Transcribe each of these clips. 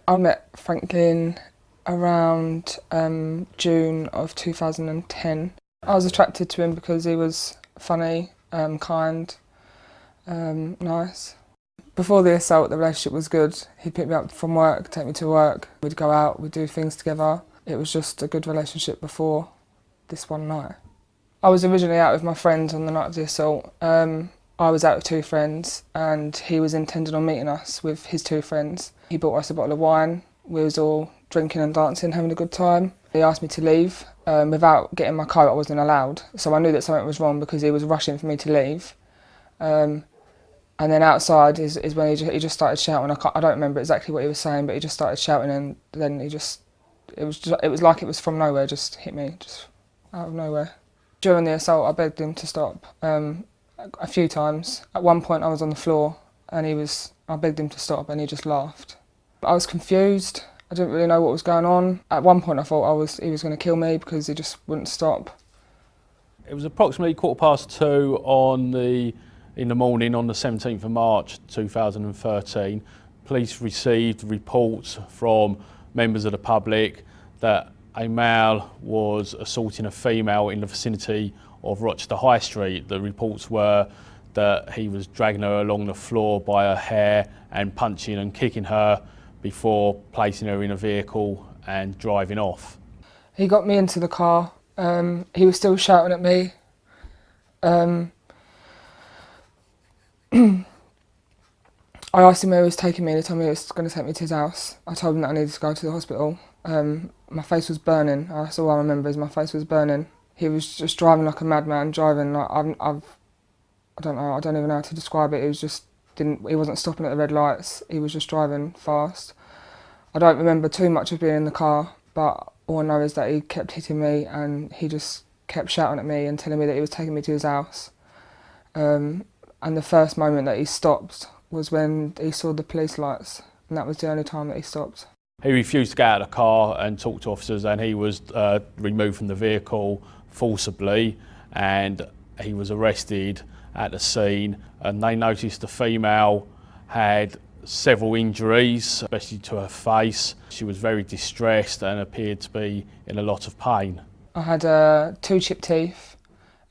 I met Franklin around June of 2010. I was attracted to him because he was funny, kind, nice. Before the assault, the relationship was good. He'd pick me up from work, take me to work. We'd go out, we'd do things together. It was just a good relationship before this one night. I was originally out with my friends on the night of the assault. I was out with two friends and he was intending on meeting us with his two friends. He bought us a bottle of wine. We was all drinking and dancing, having a good time. He asked me to leave. Without getting my coat, I wasn't allowed. So I knew that something was wrong because he was rushing for me to leave. And then outside is when he just started shouting. I don't remember exactly what he was saying, but he just started shouting, and then it was like it was from nowhere, just hit me, just out of nowhere. During the assault, I begged him to stop a few times. At one point, I was on the floor, and I begged him to stop, and he just laughed. I was confused. I didn't really know what was going on. At one point, I thought he was going to kill me because he just wouldn't stop. It was approximately 2:15 in the morning on the 17th of March 2013. Police received reports from members of the public that a male was assaulting a female in the vicinity of Rochester High Street. The reports were that he was dragging her along the floor by her hair and punching and kicking her before placing her in a vehicle and driving off. He got me into the car. He was still shouting at me. I asked him where he was taking me and he told me he was going to take me to his house. I told him that I needed to go to the hospital. My face was burning. That's all I remember is my face was burning. He was just driving like a madman, driving like I don't know, I don't even know how to describe it. He wasn't stopping at the red lights. He was just driving fast. I don't remember too much of being in the car, but all I know is that he kept hitting me and he just kept shouting at me and telling me that he was taking me to his house. And the first moment that he stopped was when he saw the police lights, and that was the only time that he stopped. He refused to get out of the car and talk to officers, and he was removed from the vehicle forcibly, and he was arrested at the scene. And they noticed the female had several injuries, especially to her face. She was very distressed and appeared to be in a lot of pain. I had 2 chipped teeth,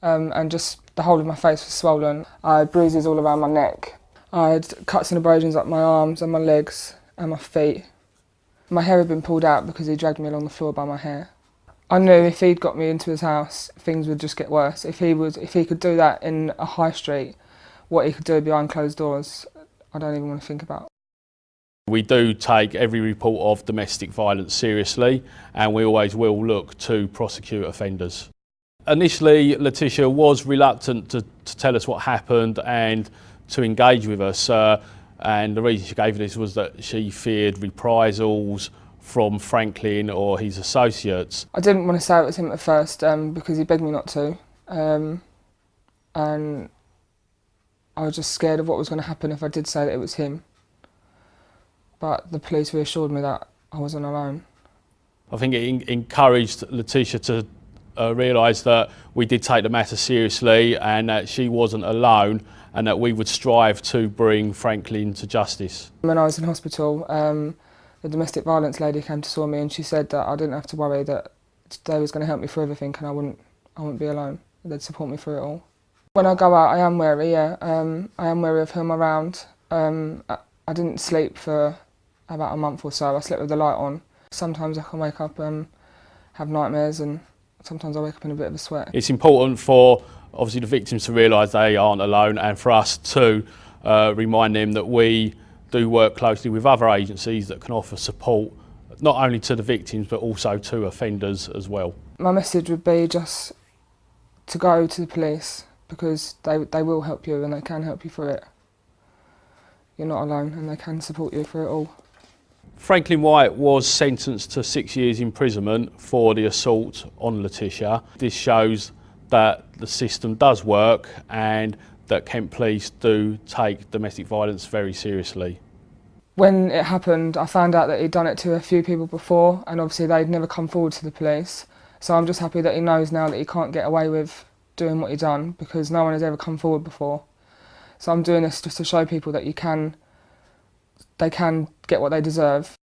and just the whole of my face was swollen. I had bruises all around my neck. I had cuts and abrasions up my arms and my legs and my feet. My hair had been pulled out because he dragged me along the floor by my hair. I knew if he'd got me into his house, things would just get worse. If he could do that in a high street, what he could do behind closed doors, I don't even want to think about. We do take every report of domestic violence seriously, and we always will look to prosecute offenders. Initially, Letitia was reluctant to tell us what happened and to engage with us, and the reason she gave this was that she feared reprisals from Franklin or his associates. I didn't want to say it was him at first because he begged me not to, and I was just scared of what was going to happen if I did say that it was him. But the police reassured me that I wasn't alone. I think it encouraged Letitia to realise that we did take the matter seriously and that she wasn't alone, and that we would strive to bring Franklin to justice. When I was in hospital, the domestic violence lady came to saw me and she said that I didn't have to worry, that they was going to help me through everything and I wouldn't be alone. They'd support me through it all. When I go out, I am wary, yeah. I am wary of who I'm around. I didn't sleep for about a month or so. I slept with the light on. Sometimes I can wake up and have nightmares, and sometimes I wake up in a bit of a sweat. It's important for obviously the victims to realise they aren't alone, and for us to remind them that we do work closely with other agencies that can offer support not only to the victims but also to offenders as well. My message would be just to go to the police, because they will help you and they can help you through it. You're not alone and they can support you through it all. Franklin White was sentenced to 6 years imprisonment for the assault on Letitia. This shows that the system does work and that Kent Police do take domestic violence very seriously. When it happened, I found out that he'd done it to a few people before, and obviously they'd never come forward to the police. So I'm just happy that he knows now that he can't get away with doing what he done, because no one has ever come forward before. So I'm doing this just to show people that they can get what they deserve.